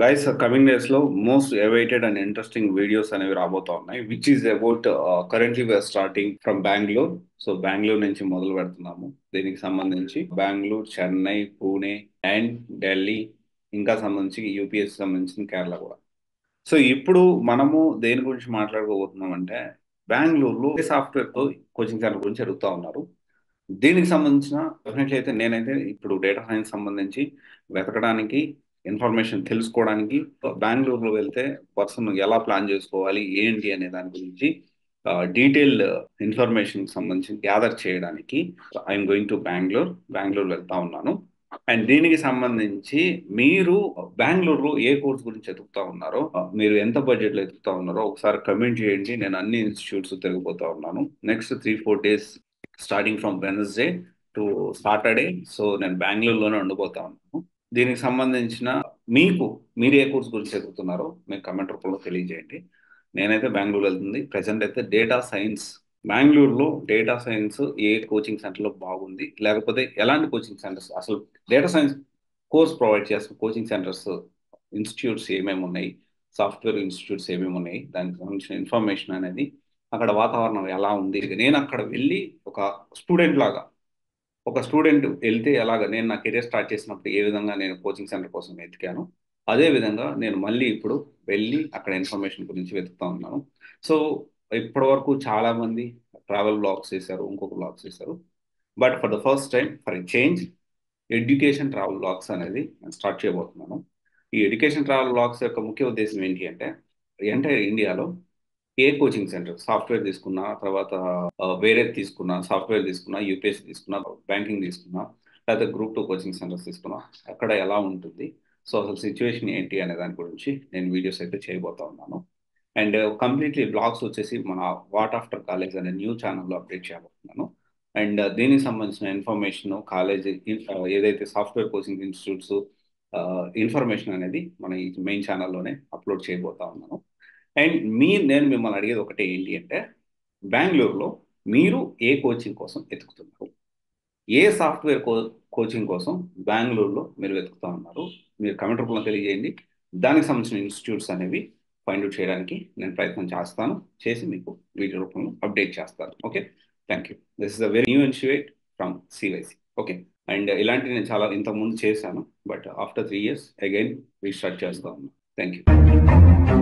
Guys coming days లో most awaited and interesting videos అనేవి రాబోతా ఉన్నాయి which is about currently we're starting from Bengaluru. So Bengaluru నుంచి మొదలు పెడుతున్నాము. దీనికి సంబంధించి బెంగళూరు, చెన్నై, పూణే అండ్ ఢిల్లీ, ఇంకా సంబంధించి యూపీఎస్ సంబంధించిన కేరళ కూడా. సో ఇప్పుడు మనము దేని గురించి మాట్లాడుకోబోతున్నాం అంటే, బెంగళూరులో సాఫ్ట్వేర్ తో కోచింగ్ సెంటర్ గురించి అడుగుతా ఉన్నారు. దీనికి సంబంధించిన డెఫినెట్లీ అయితే నేనైతే ఇప్పుడు డేటా సైన్స్ సంబంధించి వెతకడానికి, ఇన్ఫర్మేషన్ తెలుసుకోవడానికి బెంగళూరులో వెళ్తే పర్సన్ ఎలా ప్లాన్ చేసుకోవాలి ఏంటి అనే దాని గురించి డీటెయిల్ ఇన్ఫర్మేషన్ సంబంధించి గ్యాదర్ చేయడానికి ఐఎమ్ గోయింగ్ టు బెంగళూరు వెళ్తా ఉన్నాను. అండ్ దీనికి సంబంధించి మీరు బెంగళూరులో ఏ కోర్స్ గురించి ఎతుకుతా ఉన్నారో, మీరు ఎంత బడ్జెట్ లో ఎతుకుతా ఉన్నారో ఒకసారి కమెంట్ చేయండి. నేను అన్ని ఇన్స్టిట్యూట్స్ తిరిగిపోతా ఉన్నాను next 3-4 days, starting from Wednesday to Saturday. So నేను బెంగళూరులోనే ఉండిపోతా ఉన్నాను. దీనికి సంబంధించిన మీకు, మీరు ఏ కోర్స్ గురించి చదువుతున్నారో మీరు కమెంట్ రూపంలో తెలియజేయండి. నేనైతే బెంగళూరు వెళ్తుంది ప్రజెంట్ అయితే డేటా సైన్స్. బెంగళూరులో డేటా సైన్స్ ఏ కోచింగ్ సెంటర్లో బాగుంది, లేకపోతే ఎలాంటి కోచింగ్ సెంటర్స్ అసలు డేటా సైన్స్ కోర్స్ ప్రొవైడ్ చేస్తున్న కోచింగ్ సెంటర్స్, ఇన్స్టిట్యూట్స్ ఏమేమి ఉన్నాయి, సాఫ్ట్వేర్ ఇన్స్టిట్యూట్స్ ఏమేమి ఉన్నాయి, దానికి సంబంధించిన ఇన్ఫర్మేషన్ అనేది, అక్కడ వాతావరణం ఎలా ఉంది. నేను అక్కడ వెళ్ళి ఒక స్టూడెంట్ లాగా, ఒక స్టూడెంట్ వెళ్తే ఎలాగ నేను నా కెరీర్ స్టార్ట్ చేసినప్పుడు ఏ విధంగా నేను కోచింగ్ సెంటర్ కోసం వెతికాను, అదే విధంగా నేను మళ్ళీ ఇప్పుడు వెళ్ళి అక్కడ ఇన్ఫర్మేషన్ గురించి వెతుకుతా ఉన్నాను. సో ఇప్పటి వరకు చాలా మంది ట్రావెల్ బ్లాగ్స్ చేశారు, ఇంకొక బ్లాగ్స్ చేశారు. But for the first time, for a change, education travel blogs అనేది నేను స్టార్ట్ చేయబోతున్నాను. ఈ ఎడ్యుకేషన్ ట్రావెల్ బ్లాగ్స్ యొక్క ముఖ్య ఉద్దేశం ఏంటి అంటే, ఎంటైర్ ఇండియాలో ఏ కోచింగ్ సెంటర్ సాఫ్ట్వేర్ తీసుకున్నా, తర్వాత వేరే తీసుకున్నా, సాఫ్ట్వేర్ తీసుకున్నా, యూపీఎస్సీ తీసుకున్నా, బ్యాంకింగ్ తీసుకున్నా, లేకపోతే గ్రూప్ 2 కోచింగ్ సెంటర్స్ తీసుకున్నా, అక్కడ ఎలా ఉంటుంది, సో అసలు సిచ్యువేషన్ ఏంటి అనే దాని గురించి నేను వీడియోస్ అయితే చేయబోతా ఉన్నాను. అండ్ కంప్లీట్లీ బ్లాగ్స్ వచ్చేసి మన వాట్ ఆఫ్టర్ కాలేజ్ అనే న్యూ ఛానల్లో అప్డేట్ చేయబోతున్నాను. అండ్ దీనికి సంబంధించిన ఇన్ఫర్మేషన్, కాలేజ్ ఏదైతే సాఫ్ట్వేర్ కోచింగ్ ఇన్స్టిట్యూట్స్ ఇన్ఫర్మేషన్ అనేది మన ఈ మెయిన్ ఛానల్లోనే అప్లోడ్ చేయబోతా ఉన్నాను. అండ్ నేను మిమ్మల్ని అడిగేది ఒకటే ఏంటి అంటే, బెంగళూరులో మీరు ఏ కోచింగ్ కోసం వెతుకుతున్నారు, ఏ సాఫ్ట్వేర్ కోచింగ్ కోసం బెంగళూరులో మీరు వెతుకుతా ఉన్నారు, మీరు కమెంట్ రూపంలో తెలియజేయండి. దానికి సంబంధించిన ఇన్స్టిట్యూట్స్ అనేవి ఫైండ్ అవుట్ చేయడానికి నేను ప్రయత్నం చేస్తాను, చేసి మీకు వీడియో రూపంలో అప్డేట్ చేస్తాను. Okay, thank you. This is a very new initiate from CYC. Okay, and ఇలాంటివి నేను చాలా ఇంతకుముందు చేశాను, but after 3 years again restart చేస్తా ఉన్నాను. Thank you.